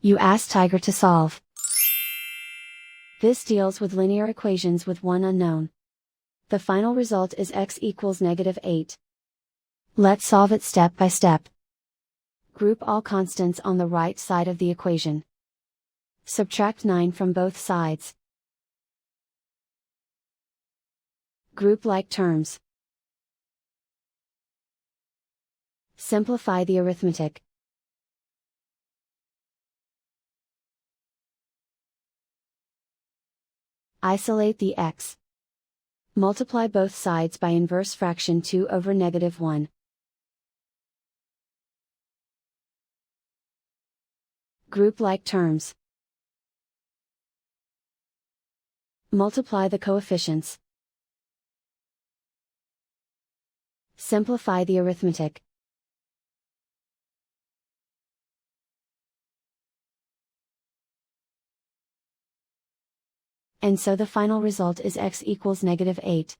You ask Tiger to solve. This deals with linear equations with one unknown. The final result is x equals -8. Let's solve it step by step. Group all constants on the right side of the equation. Subtract 9 from both sides. Group like terms. Simplify the arithmetic. Isolate the x. Multiply both sides by inverse fraction 2 over -1. Group like terms. Multiply the coefficients. Simplify the arithmetic. And so the final result is x equals -8.